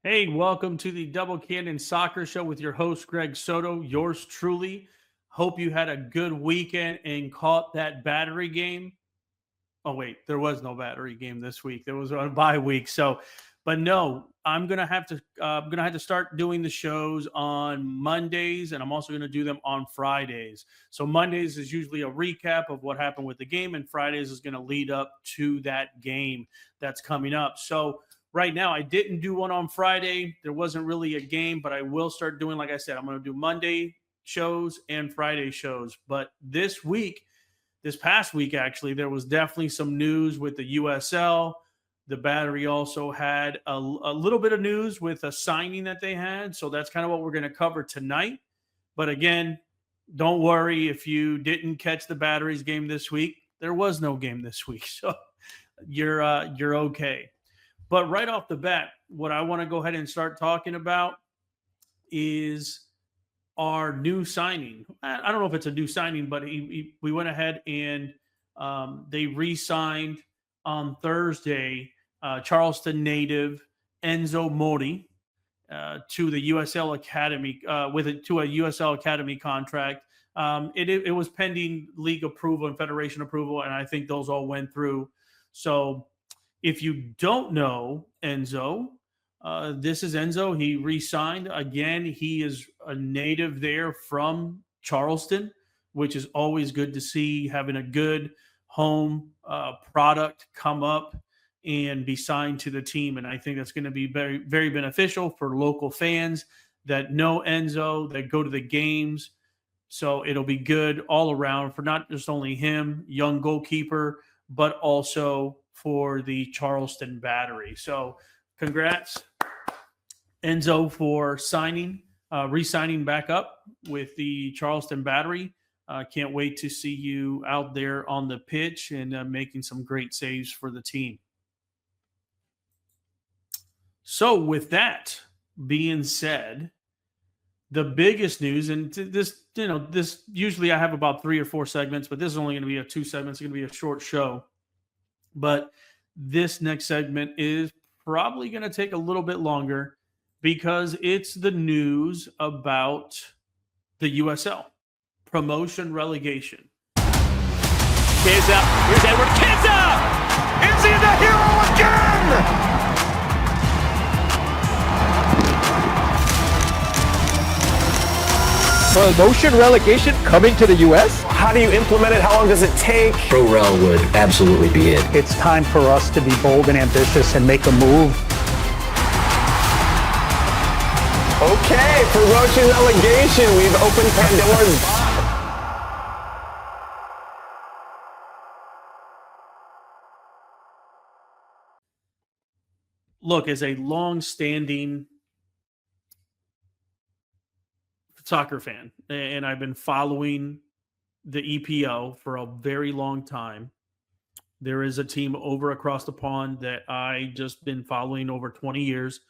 Hey, welcome to the Double Cannon Soccer Show with your host, Greg Soto. Yours truly. Hope you had a good weekend and caught that battery game. Oh, wait, there was no battery game this week. There was a bye week. But no, I'm gonna have to start doing the shows on Mondays, and I'm also gonna do them on Fridays. So Mondays is usually a recap of what happened with the game, and Fridays is gonna lead up to that game that's coming up. So right now, I didn't do one on Friday. There wasn't really a game, but I will start doing, like I said, I'm gonna do Monday shows and Friday shows. But this past week, actually, there was definitely some news with the USL. The Battery also had a little bit of news with a signing that they had. So that's kind of what we're going to cover tonight. But again, don't worry if you didn't catch the Battery's game this week. There was no game this week. So you're okay. But right off the bat, what I want to go ahead and start talking about is our new signing. I don't know if it's a new signing, but we went ahead and they re-signed on Thursday Charleston native Enzo Mori to the USL Academy to a USL Academy contract. It was pending league approval and federation approval, and I think those all went through. So if you don't know Enzo, this is Enzo. He re-signed again. He is a native there from Charleston, which is always good to see. Having a good home product come up and be signed to the team, and I think that's going to be very, very beneficial for local fans that know Enzo, that go to the games. So it'll be good all around for not just only him, young goalkeeper, but also for the Charleston Battery. So congrats, Enzo, for re-signing back up with the Charleston Battery. Can't wait to see you out there on the pitch and making some great saves for the team. So with that being said, the biggest news, and this usually I have about 3 or 4 segments, but this is only going to be 2 segments. It's going to be a short show. But this next segment is probably going to take a little bit longer because it's the news about the USL promotion relegation. Kids up. Here's Edward. Kids up. Is he the hero again? Promotion relegation coming to the U.S.? How do you implement it? How long does it take? ProRel would absolutely be it. It's time for us to be bold and ambitious and make a move. Okay, promotion relegation. We've opened Pandora's box. Look, as a long-standing soccer fan, and I've been following the EPO for a very long time. There is a team over across the pond that I just been following over 20 years.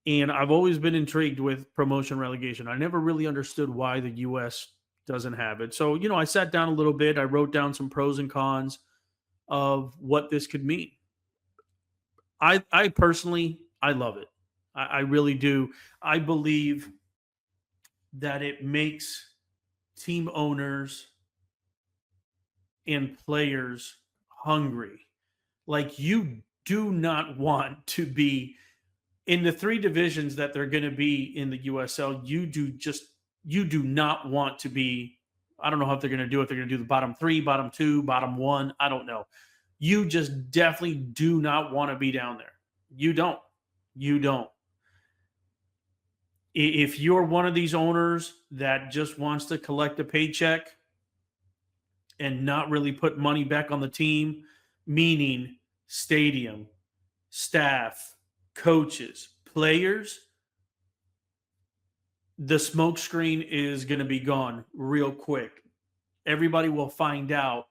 And I've always been intrigued with promotion relegation. I never really understood why the US doesn't have it. So, I sat down a little bit. I wrote down some pros and cons of what this could mean. I personally, I love it. I really do. I believe that it makes team owners and players hungry. Like, you do not want to be in the 3 divisions that they're going to be in the USL. You do not want to be. I don't know how they're going to do it. They're going to do the bottom 3, bottom 2, bottom 1. I don't know. You just definitely do not want to be down there. You don't. If you're one of these owners that just wants to collect a paycheck and not really put money back on the team, meaning stadium, staff, coaches, players, the smoke screen is going to be gone real quick. Everybody will find out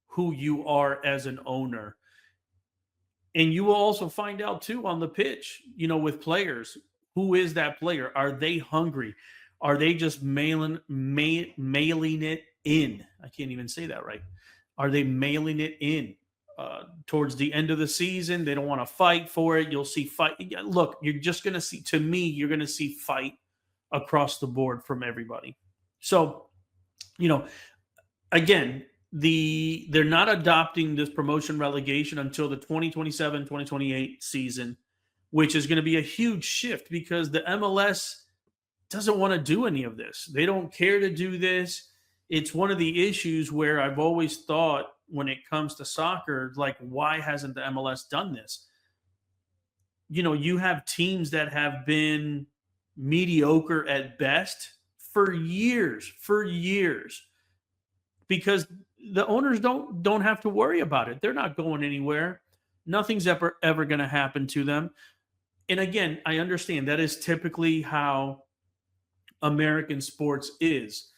who you are as an owner. And you will also find out, too, on the pitch, with players. Who is that player? Are they hungry? Are they just mailing it in? I can't even say that right. Are they mailing it in? towards the end of the season. They don't want to fight for it. You'll see fight. Look, you're just going to see, to me, you're going to see fight across the board from everybody. So, again, they're not adopting this promotion relegation until the 2027-2028 season, which is going to be a huge shift because the MLS doesn't want to do any of this. They don't care to do this. It's one of the issues where I've always thought when it comes to soccer, like, why hasn't the MLS done this? You have teams that have been mediocre at best for years, because the owners don't have to worry about it. They're not going anywhere. Nothing's ever going to happen to them. And again, I understand that is typically how American sports is.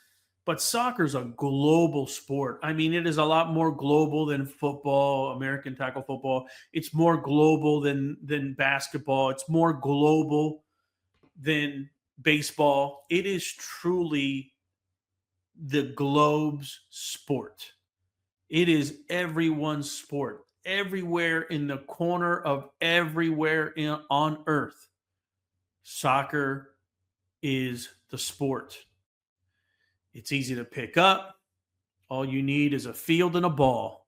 But soccer's a global sport. I mean, it is a lot more global than football, American tackle football. It's more global than basketball. It's more global than baseball. It is truly the globe's sport. It is everyone's sport. Everywhere in the corner of everywhere on earth, soccer is the sport. It's easy to pick up. All you need is a field and a ball.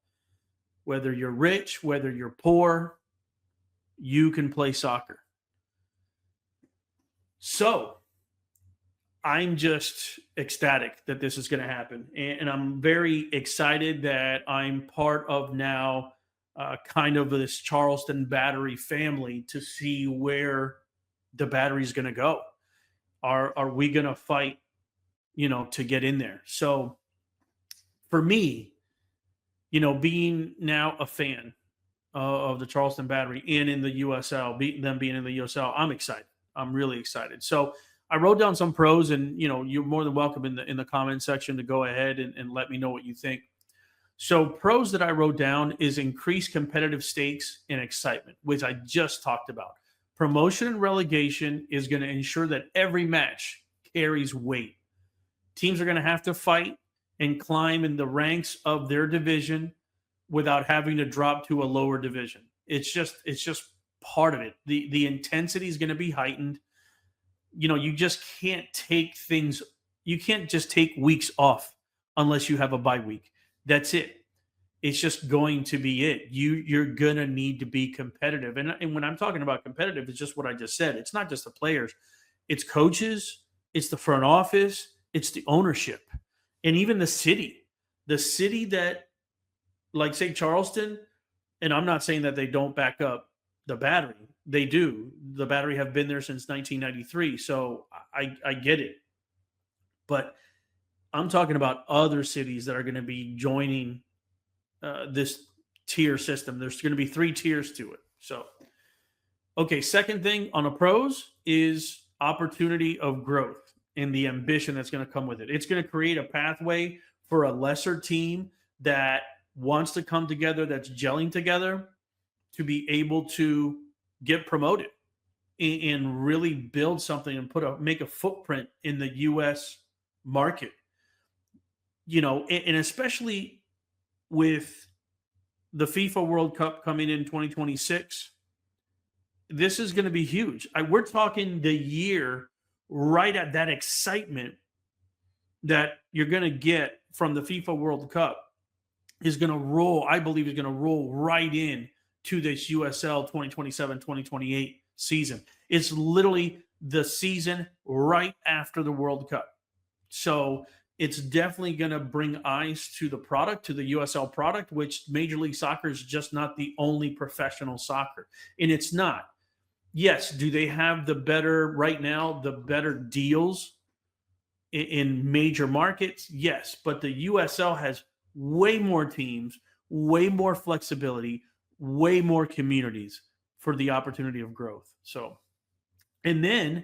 Whether you're rich, whether you're poor, you can play soccer. So I'm just ecstatic that this is going to happen. And I'm very excited that I'm part of now kind of this Charleston Battery family to see where the Battery is going to go. Are we going to fight, to get in there? So for me, being now a fan of the Charleston Battery and in the USL, them being in the USL, I'm excited. I'm really excited. So I wrote down some pros, and you're more than welcome in the comment section to go ahead and let me know what you think. So pros that I wrote down is increased competitive stakes and excitement, which I just talked about. Promotion and relegation is going to ensure that every match carries weight. Teams are going to have to fight and climb in the ranks of their division without having to drop to a lower division. It's just part of it. The intensity is going to be heightened. You just can't take things. You can't just take weeks off unless you have a bye week. That's it. It's just going to be it. You're going to need to be competitive. And when I'm talking about competitive, it's just what I just said. It's not just the players. It's coaches. It's the front office. It's the ownership. And even the city. The city that, like, say, Charleston, and I'm not saying that they don't back up the Battery. They do. The Battery have been there since 1993. So I get it. But I'm talking about other cities that are going to be joining this tier system. There's going to be 3 tiers to it. So, okay, second thing on the pros is opportunity of growth and the ambition that's going to come with it. It's going to create a pathway for a lesser team that wants to come together, that's gelling together, to be able to get promoted and really build something and make a footprint in the U.S. market. And especially with the FIFA World Cup coming in 2026, this is going to be huge. We're talking the year right at that excitement that you're going to get from the FIFA World Cup is going to roll, I believe, is going to roll right in to this USL 2027-2028 season. It's literally the season right after the World Cup. So it's definitely going to bring eyes to the product, to the USL product, which Major League Soccer is just not the only professional soccer. And it's not. Yes, do they have the better deals in major markets? Yes, but the USL has way more teams, way more flexibility, way more communities for the opportunity of growth. So, and then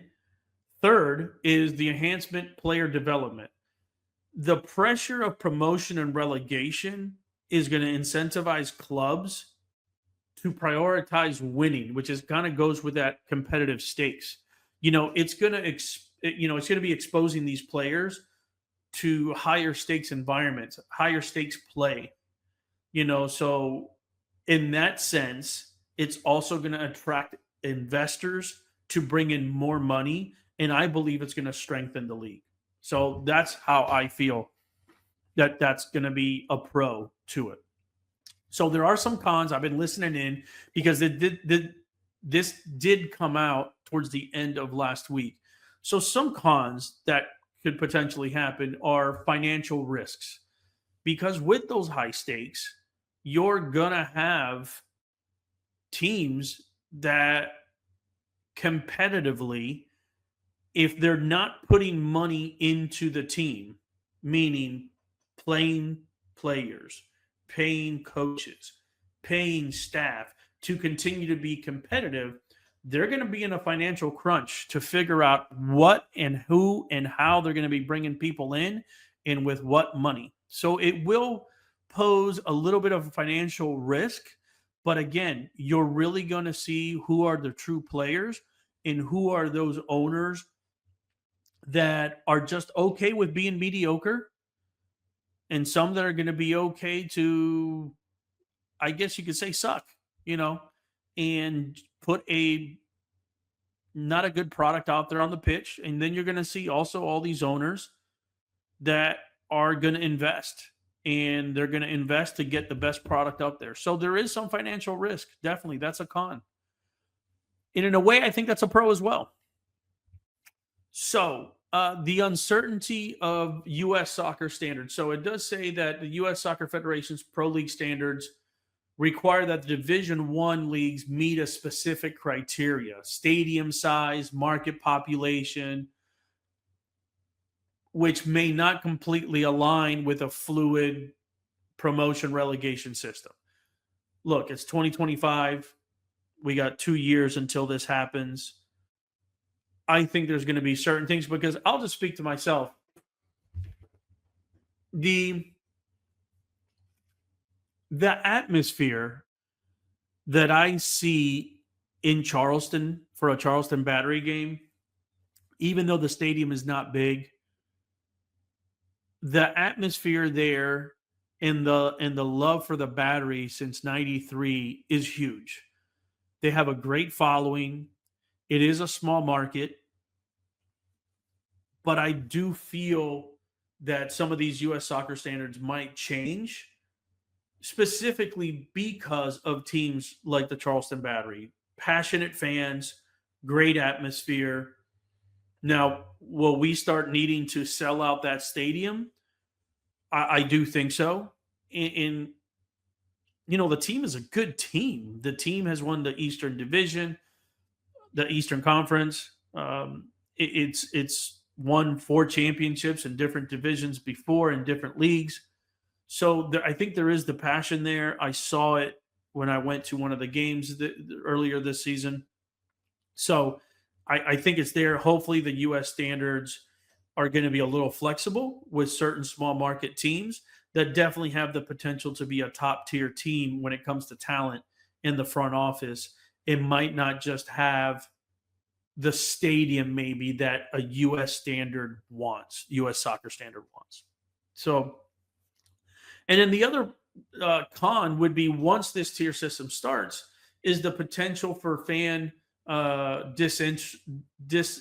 third is the enhancement player development. The pressure of promotion and relegation is going to incentivize clubs to prioritize winning, which is kind of goes with that competitive stakes. It's going to be exposing these players to higher stakes environments, higher stakes play. So in that sense, it's also going to attract investors to bring in more money, and I believe it's going to strengthen the league. So that's how I feel that that's going to be a pro to it. So there are some cons. I've been listening in because this did come out towards the end of last week. So some cons that could potentially happen are financial risks, because with those high stakes, you're going to have teams that competitively, if they're not putting money into the team, meaning playing players, paying coaches, paying staff to continue to be competitive, they're going to be in a financial crunch to figure out what and who and how they're going to be bringing people in and with what money. So it will pose a little bit of financial risk. But again, you're really going to see who are the true players and who are those owners that are just okay with being mediocre, and some that are going to be okay to, I guess you could say, suck, and put a not a good product out there on the pitch. And then you're going to see also all these owners that are going to invest, and they're going to invest to get the best product out there. So there is some financial risk. Definitely. That's a con. And in a way, I think that's a pro as well. So the uncertainty of U.S. soccer standards. So it does say that the U.S. Soccer Federation's pro league standards require that the Division I leagues meet a specific criteria: stadium size, market population, which may not completely align with a fluid promotion relegation system. Look, it's 2025. We got 2 years until this happens. I think there's going to be certain things, because I'll just speak to myself. The atmosphere that I see in Charleston for a Charleston Battery game, even though the stadium is not big, the atmosphere there and the love for the Battery since '93 is huge. They have a great following. It is a small market, but I do feel that some of these U.S. soccer standards might change, specifically because of teams like the Charleston Battery. Passionate fans, great atmosphere. Now, will we start needing to sell out that stadium? I do think so. And the team is a good team. The team has won the Eastern Division, the Eastern Conference. It's won 4 championships in different divisions before in different leagues. So I think there is the passion there. I saw it when I went to one of the games earlier this season. So I think it's there. Hopefully the U.S. standards are going to be a little flexible with certain small market teams that definitely have the potential to be a top tier team when it comes to talent in the front office. It might not just have the stadium maybe that a U.S. standard wants, U.S. soccer standard wants. So, and then the other con would be, once this tier system starts, is the potential for fan disinterest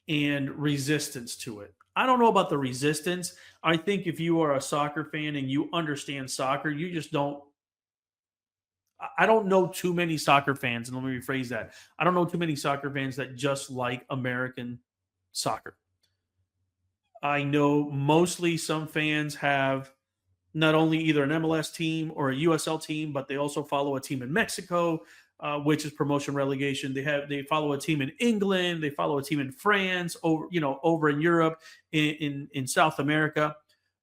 and resistance to it. I don't know about the resistance. I think if you are a soccer fan and you understand soccer, you just don't. I don't know too many soccer fans, and let me rephrase that. I don't know too many soccer fans that just like American soccer. I know mostly some fans have not only either an MLS team or a USL team, but they also follow a team in Mexico, which is promotion relegation. They follow a team in England. They follow a team in France, over in Europe, in South America,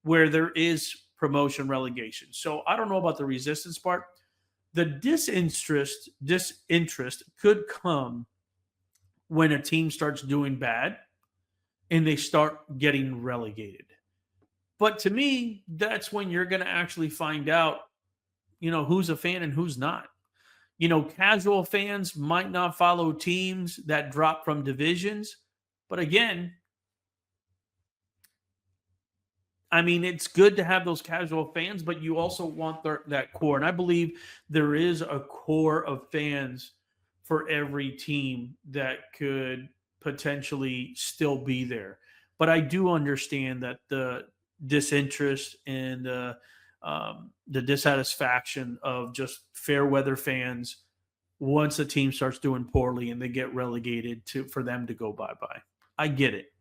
where there is promotion relegation. So I don't know about the resistance part. The disinterest could come when a team starts doing bad and they start getting relegated. But to me, that's when you're going to actually find out, who's a fan and who's not. Casual fans might not follow teams that drop from divisions. But again, I mean, it's good to have those casual fans, but you also want that core. And I believe there is a core of fans for every team that could potentially still be there. But I do understand that the disinterest and the dissatisfaction of just fair weather fans once a team starts doing poorly and they get relegated for them to go bye-bye. I get it.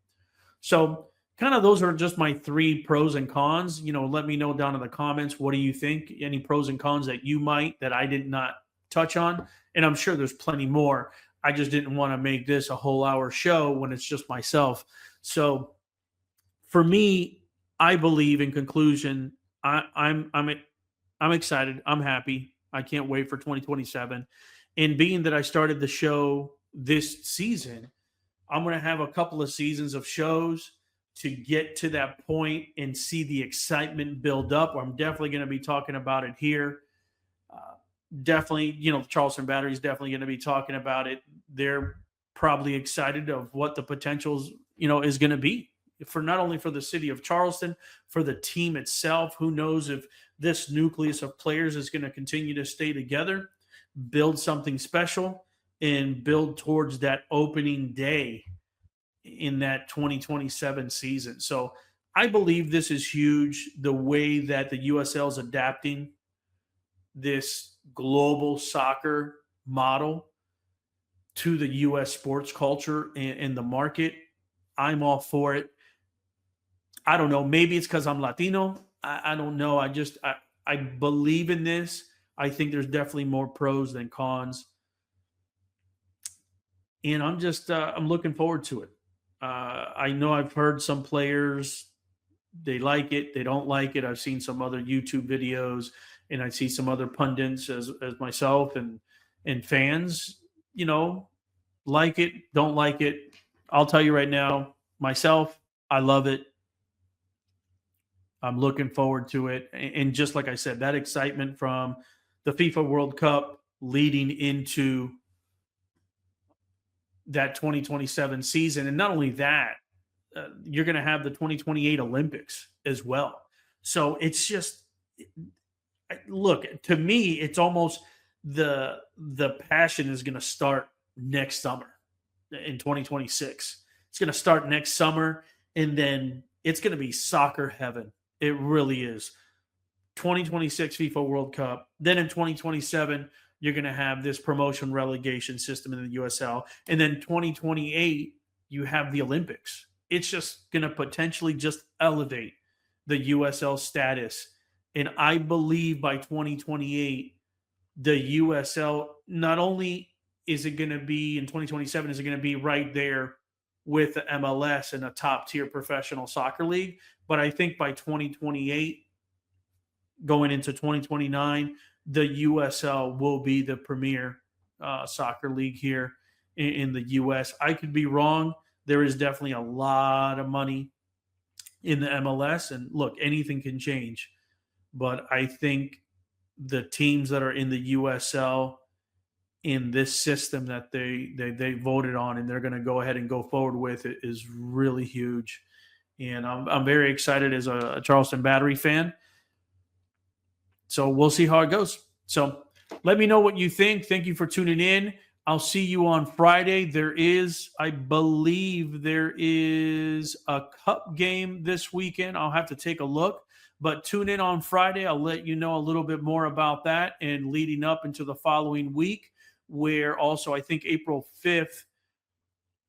So kind of those are just my 3 pros and cons. Let me know down in the comments. What do you think? Any pros and cons that I did not touch on? And I'm sure there's plenty more. I just didn't want to make this a whole hour show when it's just myself. So for me, I believe in conclusion, I'm excited. I'm happy. I can't wait for 2027. And being that I started the show this season, I'm going to have a couple of seasons of shows to get to that point and see the excitement build up. I'm definitely going to be talking about it here. Definitely, Charleston Battery is definitely going to be talking about it. They're probably excited of what the potentials, is going to be for not only for the city of Charleston, for the team itself. Who knows if this nucleus of players is going to continue to stay together, build something special, and build towards that opening day in that 2027 season. So I believe this is huge, the way that the USL is adapting this global soccer model to the U.S. sports culture and the market. I'm all for it. I don't know. Maybe it's because I'm Latino. I don't know. I believe in this. I think there's definitely more pros than cons. And I'm looking forward to it. I know I've heard some players, they like it, they don't like it. I've seen some other YouTube videos, and I see some other pundits as myself and fans, like it, don't like it. I'll tell you right now, myself, I love it. I'm looking forward to it. And just like I said, that excitement from the FIFA World Cup leading into that 2027 season. And not only that, you're going to have the 2028 Olympics as well. So it's just, look, to me, it's almost the passion is going to start next summer in 2026. It's going to start next summer, and then it's going to be soccer heaven. It really is. 2026 FIFA World Cup. Then in 2027, you're going to have this promotion relegation system in the USL. And then 2028, you have the Olympics. It's just going to potentially just elevate the USL status. And I believe by 2028, the USL, not only is it going to be in 2027, is it going to be right there with the MLS and a top tier professional soccer league. But I think by 2028, going into 2029, the USL will be the premier soccer league here in the U.S. I could be wrong. There is definitely a lot of money in the MLS. And look, anything can change. But I think the teams that are in the USL in this system that they voted on and they're going to go ahead and go forward with it is really huge. And I'm very excited as a Charleston Battery fan. So we'll see how it goes. So let me know what you think. Thank you for tuning in. I'll see you on Friday. I believe there is a cup game this weekend. I'll have to take a look. But tune in on Friday. I'll let you know a little bit more about that and leading up into the following week, where also I think April 5th,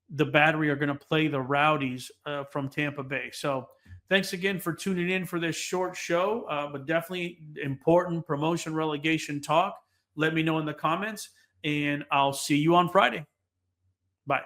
the Battery are going to play the Rowdies from Tampa Bay. So thanks again for tuning in for this short show, but definitely important promotion relegation talk. Let me know in the comments, and I'll see you on Friday. Bye.